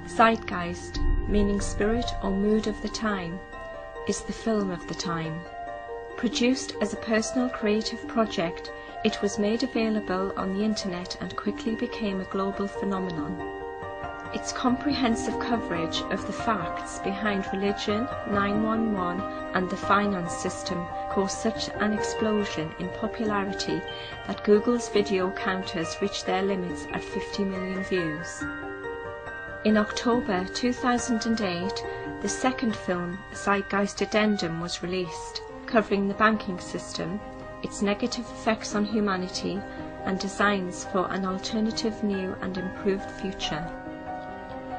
Zeitgeist, meaning spirit or mood of the time, is the film of the time. Produced as a personal creative project, it was made available on the internet and quickly became a global phenomenon. Its comprehensive coverage of the facts behind religion, 911 and the finance system caused such an explosion in popularity that Google's video counters reached their limits at 50 million views. In October 2008, the second film, Zeitgeist Addendum, was released, covering the banking system, its negative effects on humanity, and designs for an alternative, new and improved future.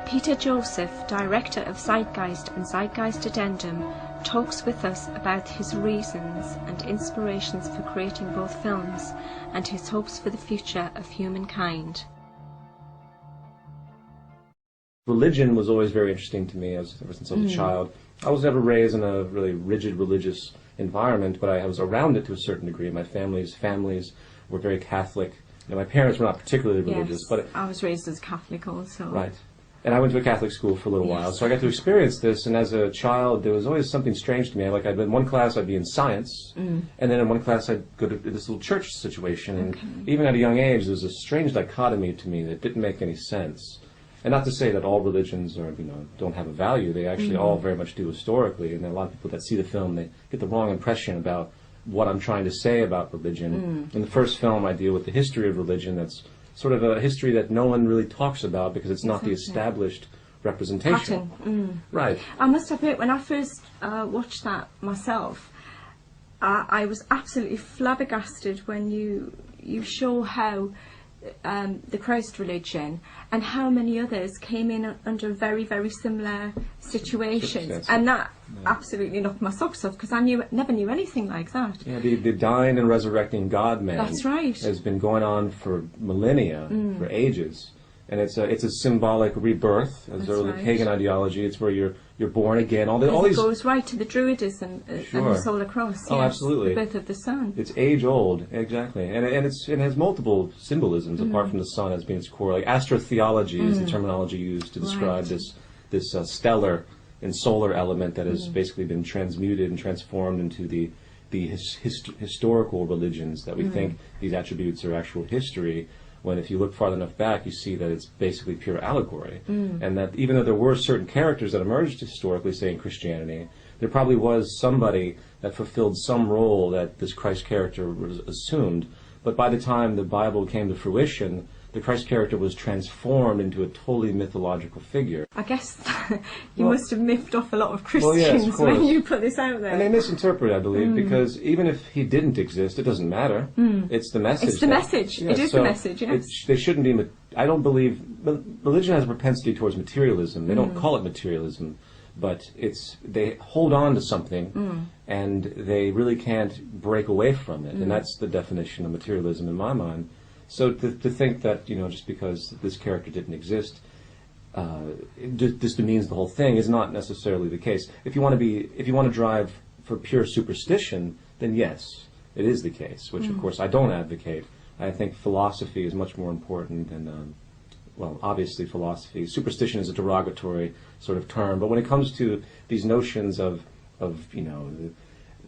Peter Joseph, director of Zeitgeist and Zeitgeist Addendum, talks with us about his reasons and inspirations for creating both films and his hopes for the future of humankind. Religion was always very interesting to me ever since I was a child. I was never raised in a really rigid religious environment, but I was around it to a certain degree. My families were very Catholic. My parents were not particularly religious, but I was raised as Catholic also. Right. And I went to a Catholic school for a little while, so I got to experience this, and as a child there was always something strange to me. Like in one class I'd be in science, and then in one class I'd go to this little church situation, and even at a young age there was a strange dichotomy to me that didn't make any sense. And not to say that all religions are, don't have a value. They actually all very much do historically, and there are a lot of people that see the film, they get the wrong impression about what I'm trying to say about religion. In the first film I deal with the history of religion. That's sort of a history that no one really talks about because it's not the established representation. Right. I must admit, when I first watched that myself, I was absolutely flabbergasted when you show how the Christ religion and how many others came in under very, very similar situations, and that absolutely knocked my socks off because I never knew anything like that. Yeah, the dying and resurrecting God-man. That's right. Has been going on for millennia, for ages, and it's a symbolic rebirth. As early pagan ideology, it's where you're born again. All these goes right to the Druidism and the solar cross. Oh, absolutely. The birth of the sun. It's age old, exactly, and it has multiple symbolisms apart from the sun as being its core. Like astrotheology is the terminology used to describe this stellar and solar element that has basically been transmuted and transformed into the historical religions that we think these attributes are actual history. When if you look far enough back, you see that it's basically pure allegory. And that even though there were certain characters that emerged historically, say in Christianity, there probably was somebody that fulfilled some role that this Christ character was assumed. But by the time the Bible came to fruition, the Christ character was transformed into a totally mythological figure. I guess you must have miffed off a lot of Christians when you put this out there. And they misinterpret, I believe, because even if he didn't exist, it doesn't matter. It's the message. It's the message. It is the message, yes. They shouldn't be... I don't believe... Religion has a propensity towards materialism. They don't call it materialism, but they hold on to something, and they really can't break away from it. And that's the definition of materialism in my mind. So to think that, just because this character didn't exist, just demeans the whole thing is not necessarily the case. If you want to drive for pure superstition, then yes, it is the case, which of course I don't advocate. I think philosophy is much more important than, obviously philosophy. Superstition is a derogatory sort of term, but when it comes to these notions of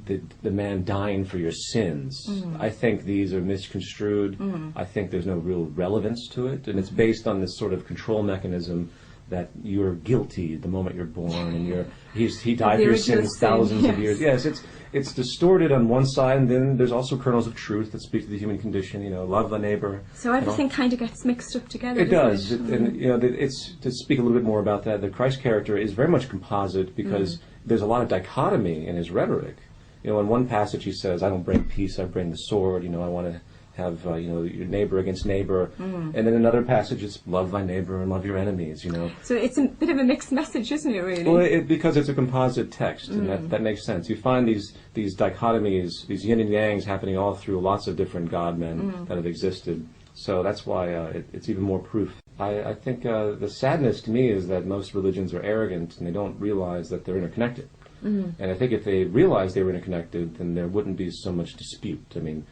the man dying for your sins, I think these are misconstrued. I think there's no real relevance to it, and it's based on this sort of control mechanism that you're guilty the moment you're born, and he died for your sins thousands of years. Yes, it's distorted on one side, and then there's also kernels of truth that speak to the human condition. Love thy neighbor. So everything kind of gets mixed up together. It does, and it's to speak a little bit more about that. The Christ character is very much composite because there's a lot of dichotomy in his rhetoric. In one passage he says, I don't bring peace, I bring the sword. I want to have, your neighbor against neighbor. And then another passage is love thy neighbor and love your enemies, So it's a bit of a mixed message, isn't it, really? Well, because it's a composite text, and that makes sense. You find these dichotomies, these yin and yangs happening all through lots of different God-men that have existed. So that's why it's even more proof. I think the sadness to me is that most religions are arrogant and they don't realize that they're interconnected. And I think if they realized they were interconnected, then there wouldn't be so much dispute. I mean,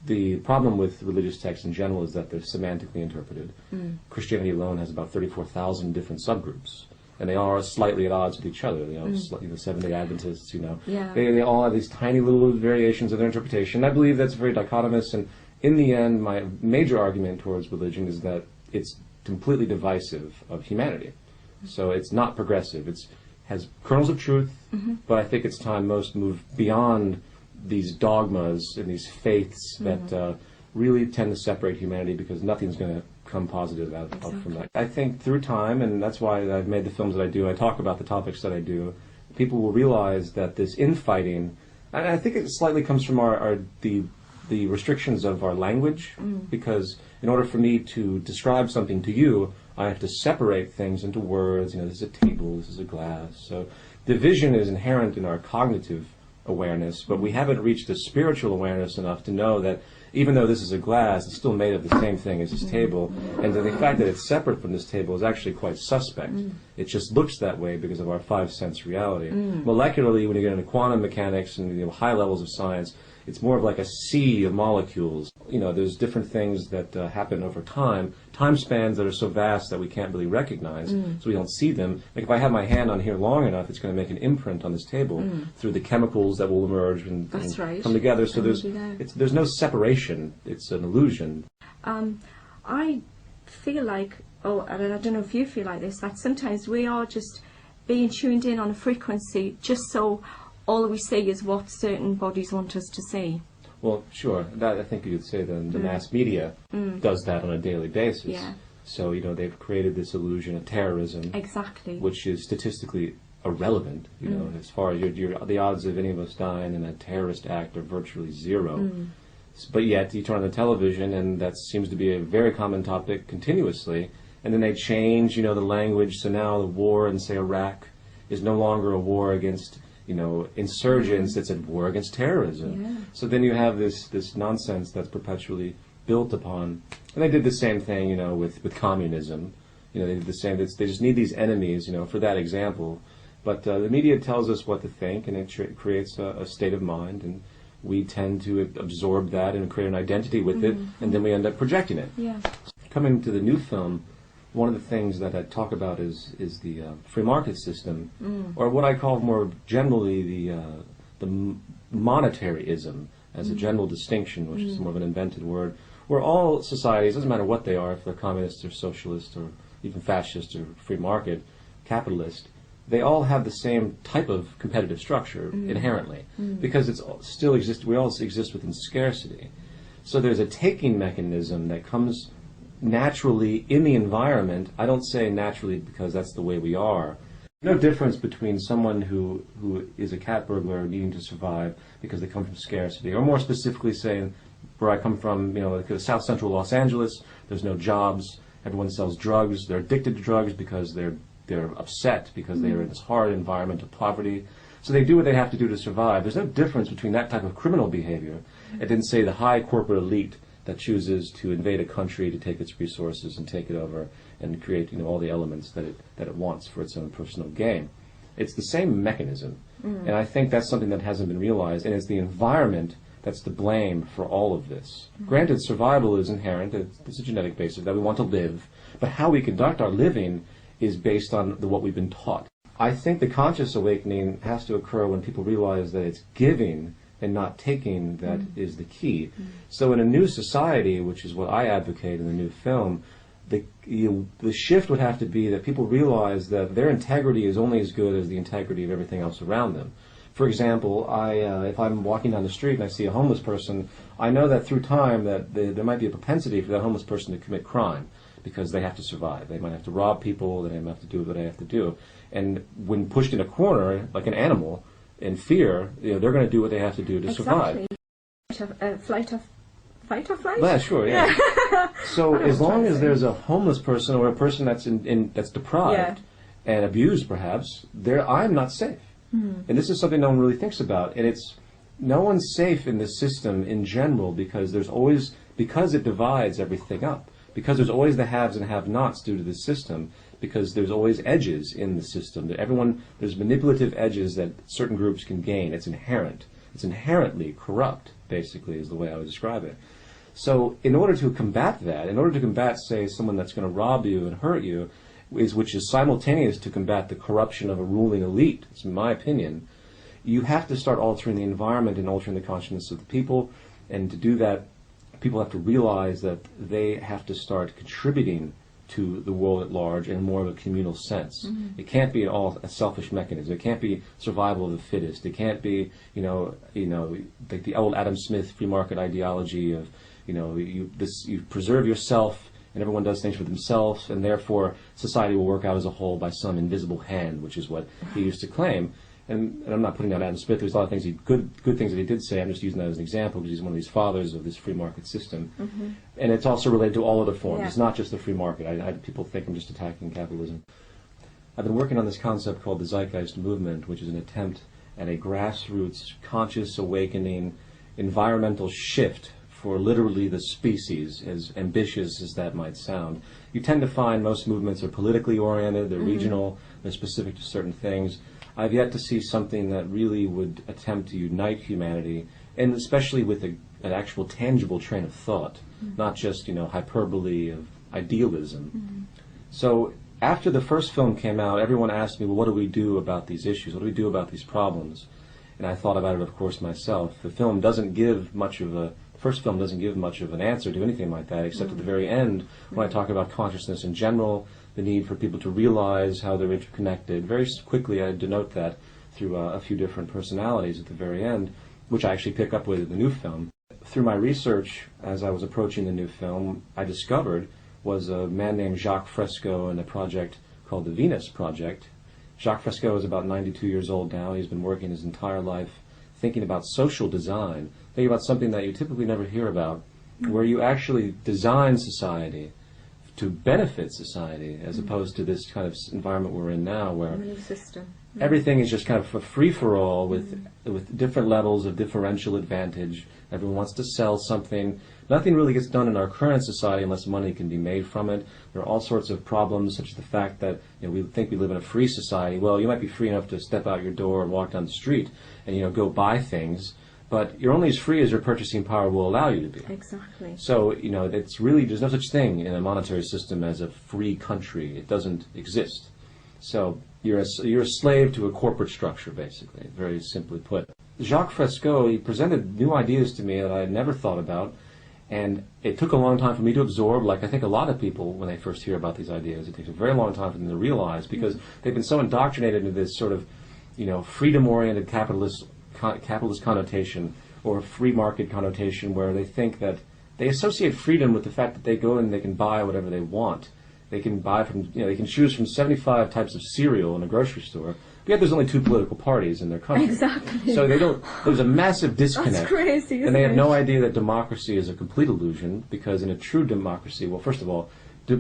the problem with religious texts in general is that they're semantically interpreted. Christianity alone has about 34,000 different subgroups, and they are slightly at odds with each other. Seventh-day Adventists, they all have these tiny little variations of their interpretation. I believe that's very dichotomous, and in the end, my major argument towards religion is that it's completely divisive of humanity. So it's not progressive. It has kernels of truth, but I think it's time most move beyond these dogmas and these faiths that really tend to separate humanity, because nothing's going to come positive out from that. I think through time, and that's why I've made the films that I do, I talk about the topics that I do, people will realize that this infighting, and I think it slightly comes from the restrictions of our language, because in order for me to describe something to you, I have to separate things into words. This is a table, this is a glass. So division is inherent in our cognitive awareness, but we haven't reached the spiritual awareness enough to know that even though this is a glass, it's still made of the same thing as this table, and the fact that it's separate from this table is actually quite suspect. It just looks that way because of our five-sense reality. Molecularly, when you get into quantum mechanics and high levels of science, it's more of like a sea of molecules. There's different things that happen over time spans that are so vast that we can't really recognize, so we don't see them. Like if I have my hand on here long enough, it's going to make an imprint on this table through the chemicals that will emerge and come together. So there's no separation. It's an illusion. I feel like, I don't know if you feel like this, that sometimes we are just being tuned in on a frequency just so all we see is what certain bodies want us to see. Well, sure. That, I think you could say the mass media does that on a daily basis. Yeah. So, they've created this illusion of terrorism. Exactly. Which is statistically irrelevant. As far as the odds of any of us dying in a terrorist act are virtually zero. But yet, you turn on the television, and that seems to be a very common topic continuously. And then they change, the language. So now the war in, say, Iraq is no longer a war against insurgents, it's a war against terrorism. Yeah. So then you have this nonsense that's perpetually built upon. And they did the same thing, with communism. They did the same. They just need these enemies, for that example. But the media tells us what to think, and it creates a state of mind, and we tend to absorb that and create an identity with it, and then we end up projecting it. Yeah. Coming to the new film, one of the things that I talk about is the free market system, or what I call more generally the monetaryism as a general distinction, which is more of an invented word, where all societies, doesn't matter what they are, if they're communist or socialist or even fascist or free market, capitalist, they all have the same type of competitive structure inherently, because it's still exists. We all exist within scarcity. So there's a taking mechanism that comes naturally in the environment. I don't say naturally because that's the way we are. No difference between someone who is a cat burglar needing to survive because they come from scarcity, or more specifically saying, where I come from, like South Central Los Angeles, there's no jobs, everyone sells drugs, they're addicted to drugs because they're upset because they are in this hard environment of poverty. So they do what they have to do to survive. There's no difference between that type of criminal behavior and then, say, the high corporate elite that chooses to invade a country to take its resources and take it over and create, all the elements that it wants for its own personal gain. It's the same mechanism, and I think that's something that hasn't been realized, and it's the environment that's to blame for all of this. Granted, survival is inherent, it's a genetic basis that we want to live, but how we conduct our living is based on what we've been taught. I think the conscious awakening has to occur when people realize that it's giving and not taking that is the key. So in a new society, which is what I advocate in the new film, the shift would have to be that people realize that their integrity is only as good as the integrity of everything else around them. For example, if I'm walking down the street and I see a homeless person, I know that through time that there might be a propensity for that homeless person to commit crime because they have to survive. They might have to rob people, they might have to do what they have to do. And when pushed in a corner, like an animal, in fear, they're going to do what they have to do to survive. Fight or flight? Yeah, sure, yeah. So as long as there's a homeless person or a person that's that's deprived and abused, perhaps, I'm not safe. And this is something no one really thinks about. And no one's safe in this system in general because it divides everything up. Because there's always the haves and have-nots due to this system. Because there's always edges in the system. There's manipulative edges that certain groups can gain. It's inherent. It's inherently corrupt, basically, is the way I would describe it. So in order to combat that, in order to combat, say, someone that's going to rob you and hurt you, which is simultaneous to combat the corruption of a ruling elite, it's my opinion, you have to start altering the environment and altering the consciousness of the people. And to do that, people have to realize that they have to start contributing to the world at large in more of a communal sense. Mm-hmm. It can't be all a selfish mechanism. It can't be survival of the fittest. It can't be, like the old Adam Smith free market ideology of, you preserve yourself and everyone does things for themselves, and therefore society will work out as a whole by some invisible hand, which is what he used to claim. And I'm not putting down Adam Smith. There's a lot of things, good things that he did say. I'm just using that as an example because he's one of these fathers of this free market system. Mm-hmm. And it's also related to all other forms. Yeah. It's not just the free market. People think I'm just attacking capitalism. I've been working on this concept called the Zeitgeist Movement, which is an attempt at a grassroots, conscious awakening, environmental shift for literally the species, as ambitious as that might sound. You tend to find most movements are politically oriented, they're regional, they're specific to certain things. I've yet to see something that really would attempt to unite humanity, and especially with an actual tangible train of thought, not just, hyperbole of idealism. So after the first film came out, everyone asked me, well, what do we do about these issues? What do we do about these problems? And I thought about it, of course, myself. The film doesn't give much of a first film doesn't give much of an answer to anything like that, except at the very end, when I talk about consciousness in general, the need for people to realize how they're interconnected. Very quickly, I denote that through a few different personalities at the very end, which I actually pick up with in the new film. Through my research, as I was approaching the new film, I discovered was a man named Jacques Fresco and a project called the Venus Project. Jacques Fresco is about 92 years old now. He's been working his entire life thinking about social design, thinking about something that you typically never hear about, where you actually design society to benefit society, as opposed to this kind of environment we're in now, where everything is just kind of a free-for-all with different levels of differential advantage. Everyone wants to sell something. Nothing really gets done in our current society unless money can be made from it. There are all sorts of problems, such as the fact that we think we live in a free society. Well, you might be free enough to step out your door and walk down the street and go buy things, but you're only as free as your purchasing power will allow you to be. Exactly. So, it's really, there's no such thing in a monetary system as a free country. It doesn't exist. So you're a slave to a corporate structure, basically, very simply put. Jacques Fresco, he presented new ideas to me that I had never thought about, and it took a long time for me to absorb, like I think a lot of people, when they first hear about these ideas, it takes a very long time for them to realize, because they've been so indoctrinated into this sort of, freedom-oriented capitalist connotation, or free market connotation, where they think that they associate freedom with the fact that they go and they can buy whatever they want. They can buy from, they can choose from 75 types of cereal in a grocery store. But yet there's only 2 political parties in their country. Exactly. So there's a massive disconnect. That's crazy, isn't and they have it? no idea that democracy is a complete illusion, because in a true democracy, well, first of all,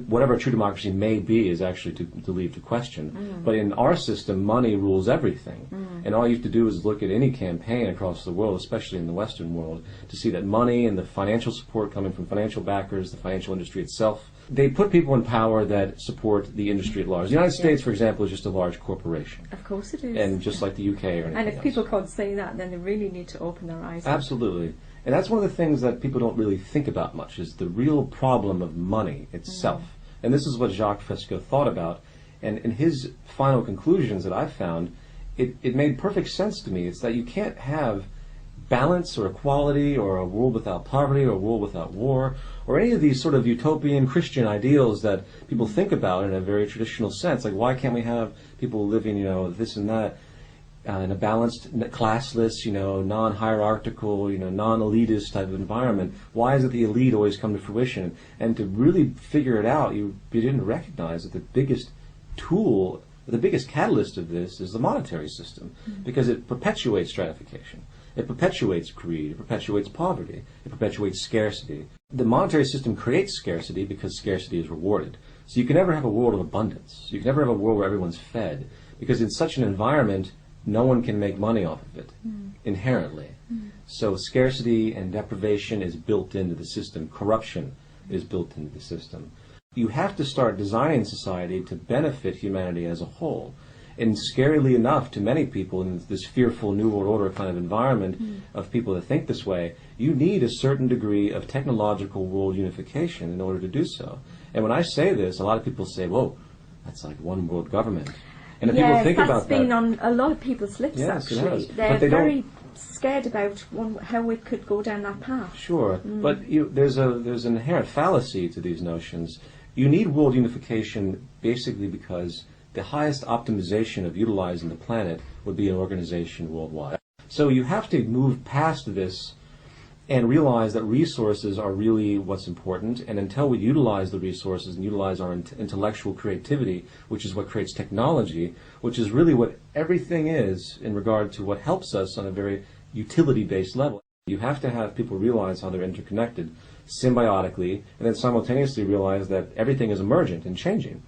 whatever a true democracy may be is actually to leave to question. But in our system, money rules everything. And all you have to do is look at any campaign across the world, especially in the Western world, to see that money and the financial support coming from financial backers, the financial industry itself, they put people in power that support the industry at large. The United States, for example, is just a large corporation. Of course it is. And just like the UK or anything And if else. people can't say that, then they really need to open their eyes. Absolutely. And that's one of the things that people don't really think about much, is the real problem of money itself. And this is what Jacques Fresco thought about. And in his final conclusions that I found, it made perfect sense to me. It's that you can't have balance or equality or a world without poverty or a world without war or any of these sort of utopian Christian ideals that people think about in a very traditional sense. Like, why can't we have people living, this and that, in a balanced, classless, non-hierarchical, non-elitist type of environment? Why is it the elite always come to fruition? And to really figure it out, you didn't recognize that the biggest tool, the biggest catalyst of this is the monetary system, because it perpetuates stratification. It perpetuates greed. It perpetuates poverty. It perpetuates scarcity. The monetary system creates scarcity because scarcity is rewarded. So you can never have a world of abundance. You can never have a world where everyone's fed, because in such an environment, no one can make money off of it, inherently. So scarcity and deprivation is built into the system. Corruption is built into the system. You have to start designing society to benefit humanity as a whole. And scarily enough, to many people in this fearful New World Order kind of environment of people that think this way, you need a certain degree of technological world unification in order to do so. And when I say this, a lot of people say, whoa, that's like one world government. And if people think about that... Yes, that's been on a lot of people's lips, actually. They're very scared about how it could go down that path. Sure, but there's an inherent fallacy to these notions. You need world unification basically because the highest optimization of utilizing the planet would be an organization worldwide. So you have to move past this and realize that resources are really what's important, and until we utilize the resources and utilize our intellectual creativity, which is what creates technology, which is really what everything is in regard to what helps us on a very utility-based level. You have to have people realize how they're interconnected symbiotically, and then simultaneously realize that everything is emergent and changing.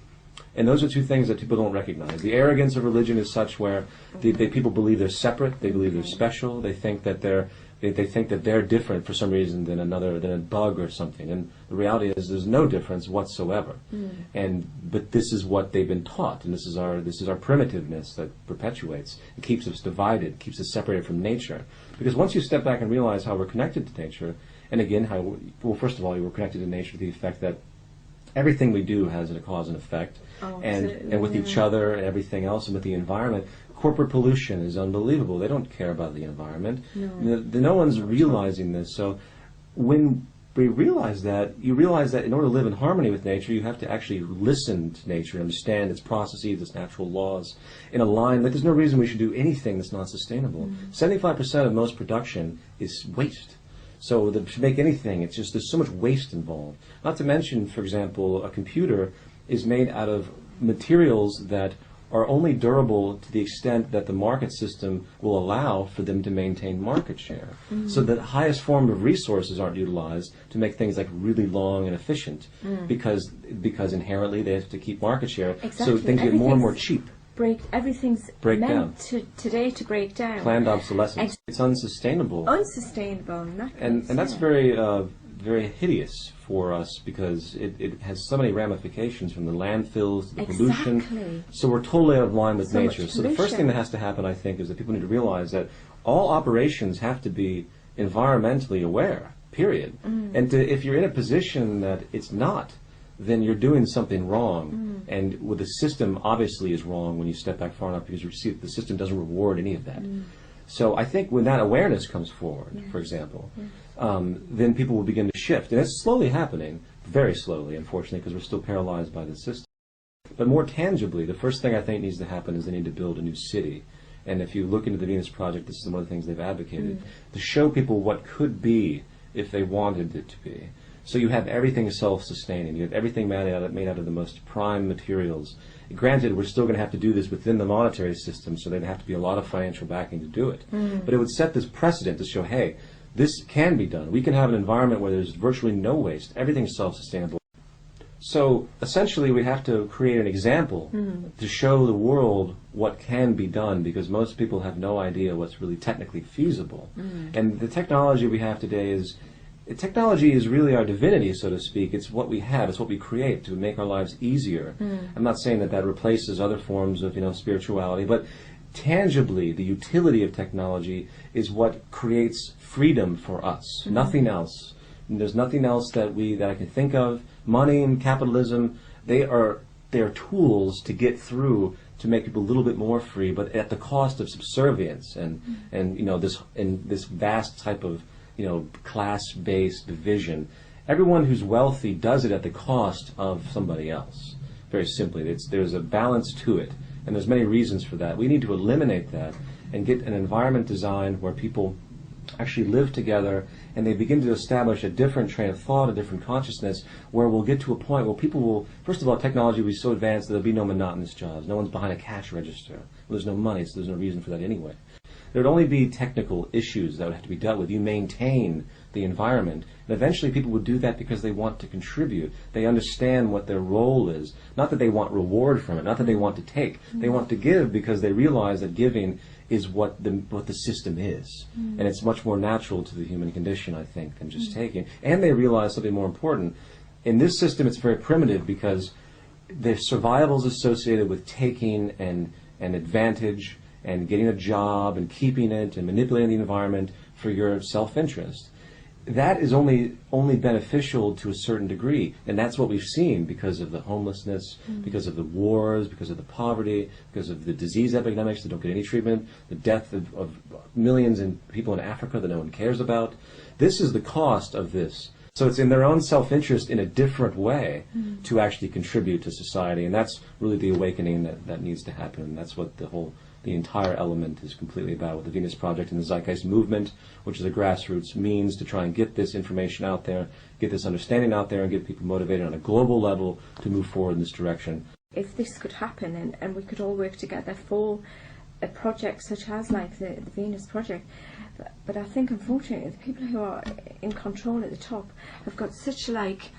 And those are two things that people don't recognize. The arrogance of religion is such where people believe they're separate, they believe they're special, they think that they're different for some reason than a bug or something. And the reality is there's no difference whatsoever. But this is what they've been taught, and this is our primitiveness that perpetuates. It keeps us divided, keeps us separated from nature. Because once you step back and realize how we're connected to nature, and again, first of all, we're connected to nature to the effect that everything we do has a cause and effect, and with each other and everything else, and with the environment. Corporate pollution is unbelievable. They don't care about the environment. No one's realizing this. So when we realize that, you realize that in order to live in harmony with nature, you have to actually listen to nature, understand its processes, its natural laws, in a line that there's no reason we should do anything that's not sustainable. 75% of most production is waste. So to make anything, it's just there's so much waste involved. Not to mention, for example, a computer is made out of materials that are only durable to the extent that the market system will allow for them to maintain market share. So the highest form of resources aren't utilized to make things like really long and efficient because inherently they have to keep market share. Exactly. So things get more and more cheap. Everything's meant today to break down. Planned obsolescence. It's unsustainable. And that's very very hideous for us because it has so many ramifications from the landfills to the pollution. So we're totally out of line with nature. So the first thing that has to happen, I think, is that people need to realize that all operations have to be environmentally aware, period. And if you're in a position that it's not, then you're doing something wrong. And with the system obviously is wrong when you step back far enough because you see that the system doesn't reward any of that. So I think when that awareness comes forward, for example, then people will begin to shift. And it's slowly happening, very slowly, unfortunately, because we're still paralyzed by the system. But more tangibly, the first thing I think needs to happen is they need to build a new city. And if you look into the Venus Project, this is one of the things they've advocated, to show people what could be if they wanted it to be. So you have everything self-sustaining. You have everything made out of the most prime materials. Granted, we're still going to have to do this within the monetary system, so there'd have to be a lot of financial backing to do it. But it would set this precedent to show, hey, this can be done. We can have an environment where there's virtually no waste. Everything's self-sustainable. So essentially, we have to create an example to show the world what can be done, because most people have no idea what's really technically feasible. And the technology we have today is technology is really our divinity, so to speak. It's what we have. It's what we create to make our lives easier. I'm not saying that that replaces other forms of, spirituality, but tangibly, the utility of technology is what creates freedom for us. Nothing else. And there's nothing else that I can think of. Money and capitalism, they are tools to get through to make people a little bit more free, but at the cost of subservience and this vast type of class-based division. Everyone who's wealthy does it at the cost of somebody else. Very simply, there's a balance to it, and there's many reasons for that. We need to eliminate that and get an environment designed where people actually live together and they begin to establish a different train of thought, a different consciousness, where we'll get to a point where people will, first of all, technology will be so advanced that there'll be no monotonous jobs. No one's behind a cash register. Well, there's no money, so there's no reason for that anyway. There'd only be technical issues that would have to be dealt with. You maintain the environment. And eventually people would do that because they want to contribute. They understand what their role is. Not that they want reward from it, not that they want to take. They want to give because they realize that giving is what the system is. And it's much more natural to the human condition, I think, than just taking. And they realize something more important. In this system, it's very primitive because the survival is associated with taking and and advantage and getting a job and keeping it and manipulating the environment for your self-interest. That is only beneficial to a certain degree, and that's what we've seen because of the homelessness, because of the wars, because of the poverty, because of the disease epidemics that don't get any treatment, the death of millions of people in Africa that no one cares about. This is the cost of this. So it's in their own self-interest in a different way to actually contribute to society, and that's really the awakening that needs to happen, and that's what the entire element is completely about with the Venus Project and the Zeitgeist Movement, which is a grassroots means to try and get this information out there, get this understanding out there, and get people motivated on a global level to move forward in this direction. If this could happen and we could all work together for a project such as like the Venus Project, but I think unfortunately the people who are in control at the top have got such like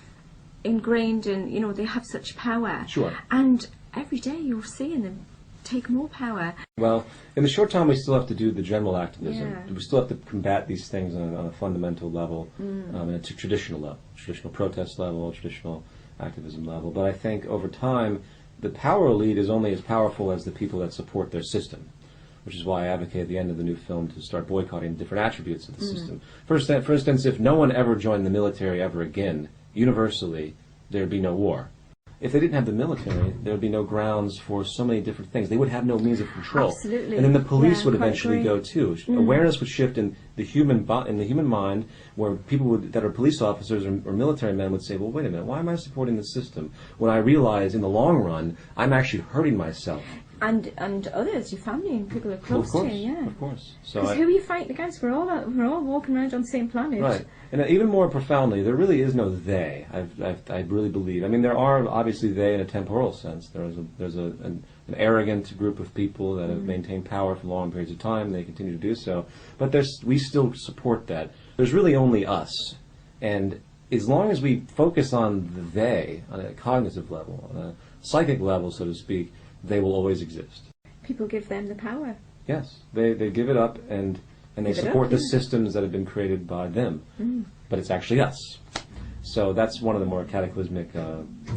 ingrained and they have such power. Sure. And every day you're seeing them take more power. Well, in the short time we still have to do the general activism. Yeah. We still have to combat these things on a fundamental level, and a traditional level, traditional protest level, traditional activism level. But I think over time, the power elite is only as powerful as the people that support their system, which is why I advocate at the end of the new film to start boycotting different attributes of the system. For instance, if no one ever joined the military ever again, universally, there'd be no war. If they didn't have the military, there would be no grounds for so many different things. They would have no means of control. Absolutely. And then the police would quite eventually agree. go too. Awareness would shift in the human mind, where people that are police officers or military men would say, well, wait a minute, why am I supporting the system when I realize in the long run I'm actually hurting myself? And others, your family and people are close to you, yeah. Of course. Because who are you fighting against? We're all walking around on the same planet. Right. And even more profoundly, there really is no they. I really believe. I mean, there are obviously they in a temporal sense. There's an arrogant group of people that have maintained power for long periods of time. They continue to do so. But we still support that. There's really only us. And as long as we focus on the they, on a cognitive level, on a psychic level, so to speak, they will always exist. People give them the power. Yes, they give it up and they support the systems that have been created by them. But it's actually us. So that's one of the more cataclysmic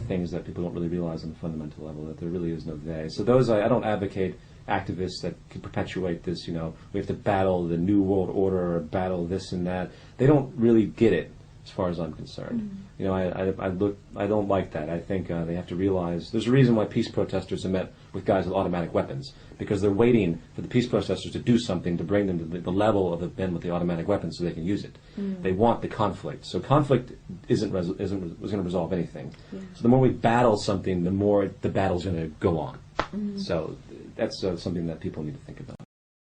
things that people don't really realize on the fundamental level, that there really is no they. So those, I don't advocate activists that could perpetuate this, we have to battle the New World Order or battle this and that. They don't really get it, as far as I'm concerned. I don't like that. I think they have to realize there's a reason why peace protesters are met with guys with automatic weapons, because they're waiting for the peace protesters to do something to bring them to the level of the men with the automatic weapons so they can use it. They want the conflict. So conflict isn't going to resolve anything. Yeah. So the more we battle something, the more the battle's going to go on. So that's something that people need to think about.